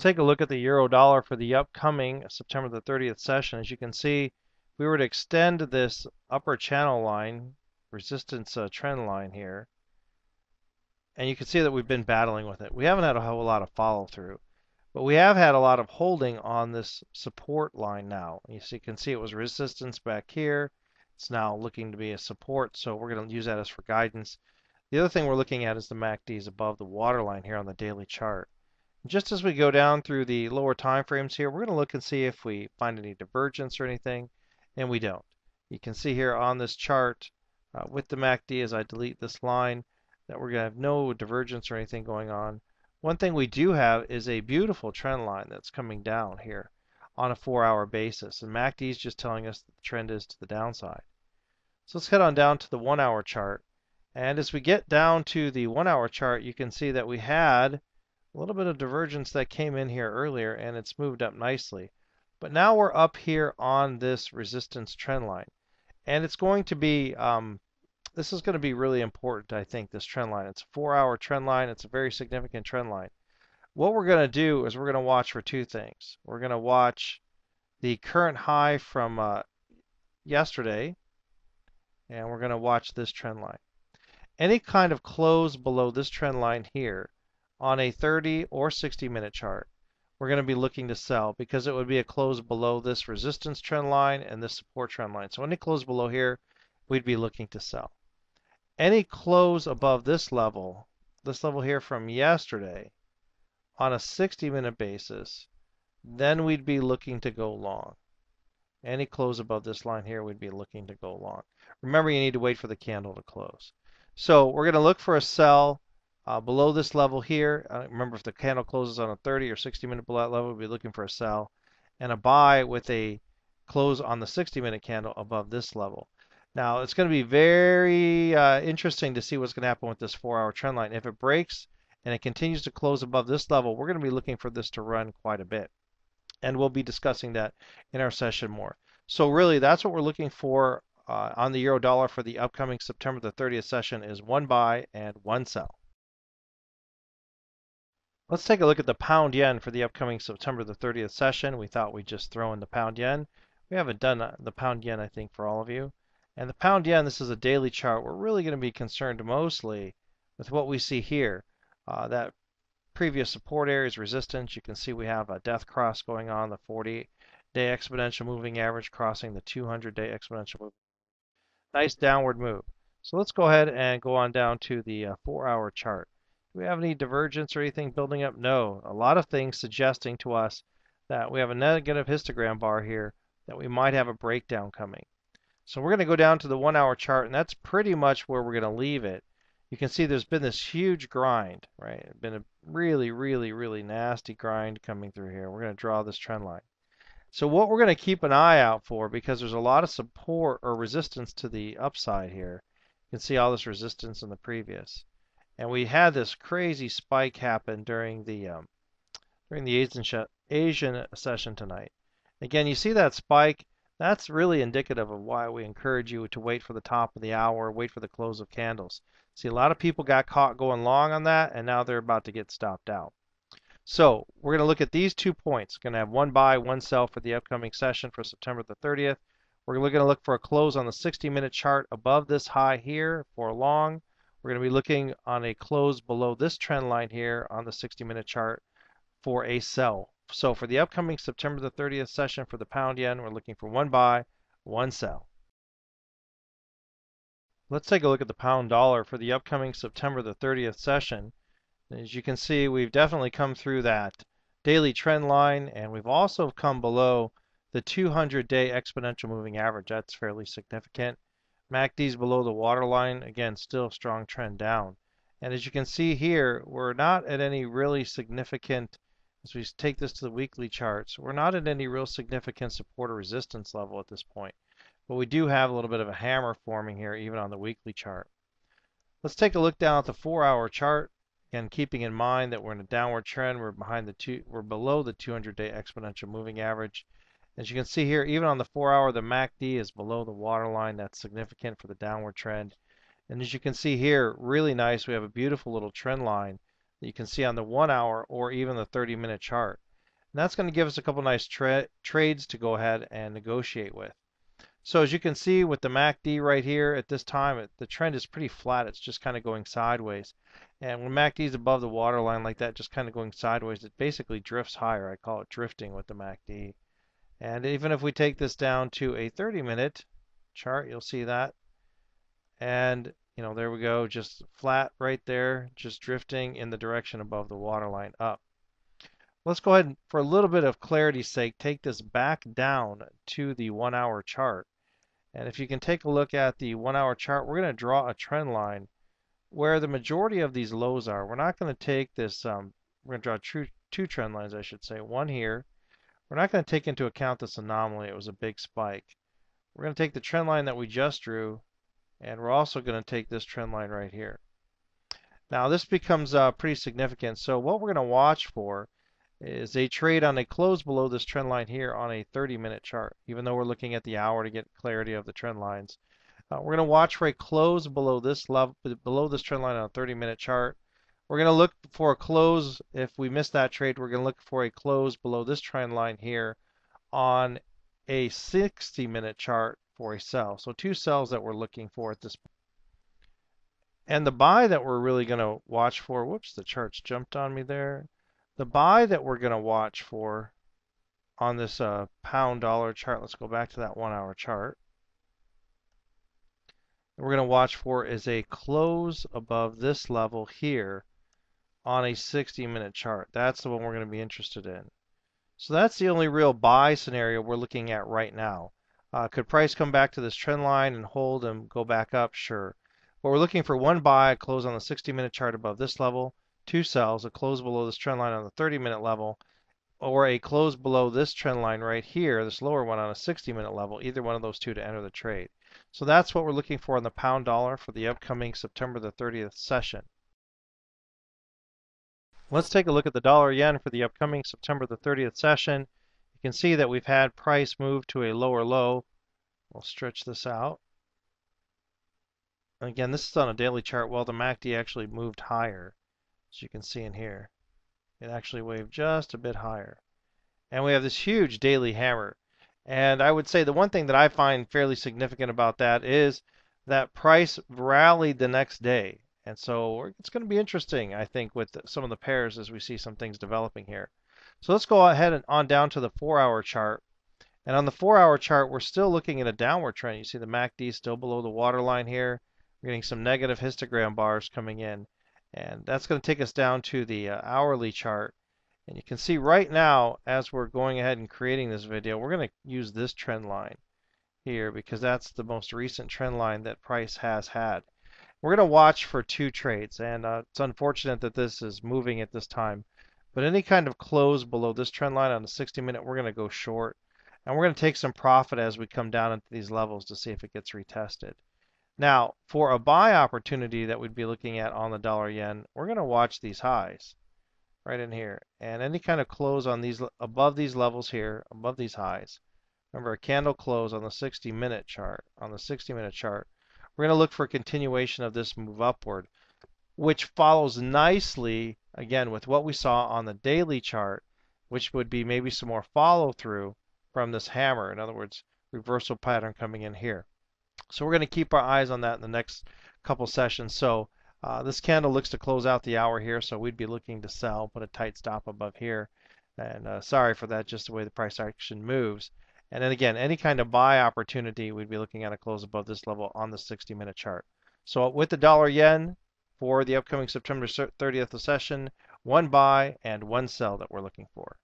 take a look at the euro dollar for the upcoming September the 30th session. As you can see, if we were to extend this upper channel line, resistance trend line here, and you can see that we've been battling with it. We haven't had a whole lot of follow through, but we have had a lot of holding on this support line now. You can see it was resistance back here. It's now looking to be a support, so we're going to use that as for guidance. The other thing we're looking at is the MACD is above the waterline here on the daily chart. Just as we go down through the lower time frames here, we're going to look and see if we find any divergence or anything, and we don't. You can see here on this chart with the MACD, as I delete this line, that we're going to have no divergence or anything going on. One thing we do have is a beautiful trend line that's coming down here on a 4-hour basis, and MACD is just telling us that the trend is to the downside. So let's head on down to the 1-hour chart, and as we get down to the 1-hour chart, you can see that we had a little bit of divergence that came in here earlier, and it's moved up nicely. But now we're up here on this resistance trend line, and it's going to be this is going to be really important, I think, this trend line. It's a 4-hour trend line. It's a very significant trend line. What we're going to do is we're going to watch for two things. We're going to watch the current high from yesterday, and we're going to watch this trend line. Any kind of close below this trend line here on a 30 or 60-minute chart, we're going to be looking to sell because it would be a close below this resistance trend line and this support trend line. So any close below here, we'd be looking to sell. Any close above this level here from yesterday on a 60-minute basis, then we'd be looking to go long. Any close above this line here, we'd be looking to go long. Remember, you need to wait for the candle to close. So we're going to look for a sell below this level here. Remember, if the candle closes on a 30 or 60-minute below that level, we'll be looking for a sell, and a buy with a close on the 60-minute candle above this level. Now, it's going to be very interesting to see what's going to happen with this 4-hour trend line. If it breaks and it continues to close above this level, we're going to be looking for this to run quite a bit. And we'll be discussing that in our session more. So really, that's what we're looking for on the euro dollar for the upcoming September the 30th session is one buy and one sell. Let's take a look at the pound yen for the upcoming September the 30th session. We thought we'd just throw in the pound yen. We haven't done the pound yen, I think, for all of you. And the pound yen, this is a daily chart. We're really going to be concerned mostly with what we see here. That previous support area is resistance. You can see we have a death cross going on, the 40-day exponential moving average crossing the 200-day exponential move. Nice downward move. So let's go ahead and go on down to the 4-hour chart. Do we have any divergence or anything building up? No. A lot of things suggesting to us that we have a negative histogram bar here, that we might have a breakdown coming. So we're going to go down to the 1-hour chart, and that's pretty much where we're going to leave it. You can see there's been this huge grind, right? It's been a really, really, really nasty grind coming through here. We're going to draw this trend line. So what we're going to keep an eye out for, because there's a lot of support or resistance to the upside here. You can see all this resistance in the previous. And we had this crazy spike happen during the Asian session tonight. Again, you see that spike. That's really indicative of why we encourage you to wait for the top of the hour, wait for the close of candles. See, a lot of people got caught going long on that, and now they're about to get stopped out. So we're going to look at these 2 points. Going to have one buy, one sell for the upcoming session for September the 30th. We're going to look for a close on the 60-minute chart above this high here for long. We're going to be looking on a close below this trend line here on the 60-minute chart for a sell. So for the upcoming September the 30th session for the pound yen, we're looking for one buy, one sell. Let's take a look at the pound dollar for the upcoming September the 30th session. As you can see, we've definitely come through that daily trend line, and we've also come below the 200-day exponential moving average. That's fairly significant. MACD's below the waterline. Again, still strong trend down. And as you can see here, we're not at any really significant, as we take this to the weekly charts, we're not at any real significant support or resistance level at this point. But we do have a little bit of a hammer forming here, even on the weekly chart. Let's take a look down at the 4-hour chart. Again, keeping in mind that we're in a downward trend, we're below the 200-day exponential moving average. As you can see here, even on the 4-hour, the MACD is below the waterline. That's significant for the downward trend. And as you can see here, really nice, we have a beautiful little trend line that you can see on the 1-hour or even the 30-minute chart. And that's going to give us a couple nice trades to go ahead and negotiate with. So as you can see with the MACD right here at this time, the trend is pretty flat. It's just kind of going sideways. And when MACD is above the waterline like that, just kind of going sideways, it basically drifts higher. I call it drifting with the MACD. And even if we take this down to a 30-minute chart, you'll see that. And, you know, there we go, just flat right there, just drifting in the direction above the waterline up. Let's go ahead and, for a little bit of clarity's sake, take this back down to the 1 hour chart. And if you can take a look at the 1 hour chart, we're going to draw a trend line where the majority of these lows are. We're not going to take this, we're going to draw two trend lines, I should say. One here. We're not going to take into account this anomaly. It was a big spike. We're going to take the trend line that we just drew, and we're also going to take this trend line right here. Now this becomes pretty significant. So what we're going to watch for is a trade on a close below this trend line here on a 30-minute chart, even though we're looking at the hour to get clarity of the trend lines. We're going to watch for a close below this level, below this trend line on a 30-minute chart. We're going to look for a close. If we miss that trade, we're going to look for a close below this trend line here on a 60-minute chart for a sell. So two sells that we're looking for at this point. And the buy that we're really going to watch for, whoops, the charts jumped on me there. The buy that we're going to watch for on this pound dollar chart, let's go back to that 1 hour chart. We're going to watch for is a close above this level here on a 60-minute chart. That's the one we're going to be interested in. So that's the only real buy scenario we're looking at right now. Could price come back to this trend line and hold and go back up? Sure. But we're looking for one buy, a close on the 60-minute chart above this level, two sells, a close below this trend line on the 30-minute level, or a close below this trend line right here, this lower one on a 60-minute level, either one of those two to enter the trade. So that's what we're looking for in the pound dollar for the upcoming September the 30th session. Let's take a look at the dollar yen for the upcoming September the 30th session. You can see that we've had price move to a lower low. We'll stretch this out. And again, this is on a daily chart. Well, the MACD actually moved higher, as you can see in here. It actually waved just a bit higher. And we have this huge daily hammer. And I would say the one thing that I find fairly significant about that is that price rallied the next day. And so it's going to be interesting, I think, with some of the pairs as we see some things developing here. So let's go ahead and on down to the 4 hour chart. And on the 4 hour chart, we're still looking at a downward trend. You see the MACD still below the waterline here. We're getting some negative histogram bars coming in. And that's going to take us down to the hourly chart. And you can see right now, as we're going ahead and creating this video, we're going to use this trend line here because that's the most recent trend line that price has had. We're going to watch for two trades, and it's unfortunate that this is moving at this time. But any kind of close below this trend line on the 60-minute, we're going to go short. And we're going to take some profit as we come down into these levels to see if it gets retested. Now, for a buy opportunity that we'd be looking at on the dollar yen, we're going to watch these highs right in here. And any kind of close on these above these levels here, above these highs. Remember, a candle close on the 60-minute chart. On the 60-minute chart, we're going to look for a continuation of this move upward, which follows nicely, again, with what we saw on the daily chart, which would be maybe some more follow through from this hammer. In other words, reversal pattern coming in here. So we're going to keep our eyes on that in the next couple sessions. So this candle looks to close out the hour here, so we'd be looking to sell, put a tight stop above here. And sorry for that, just the way the price action moves. And then again, any kind of buy opportunity, we'd be looking at a close above this level on the 60-minute chart. So with the dollar yen for the upcoming September 30th session, one buy and one sell that we're looking for.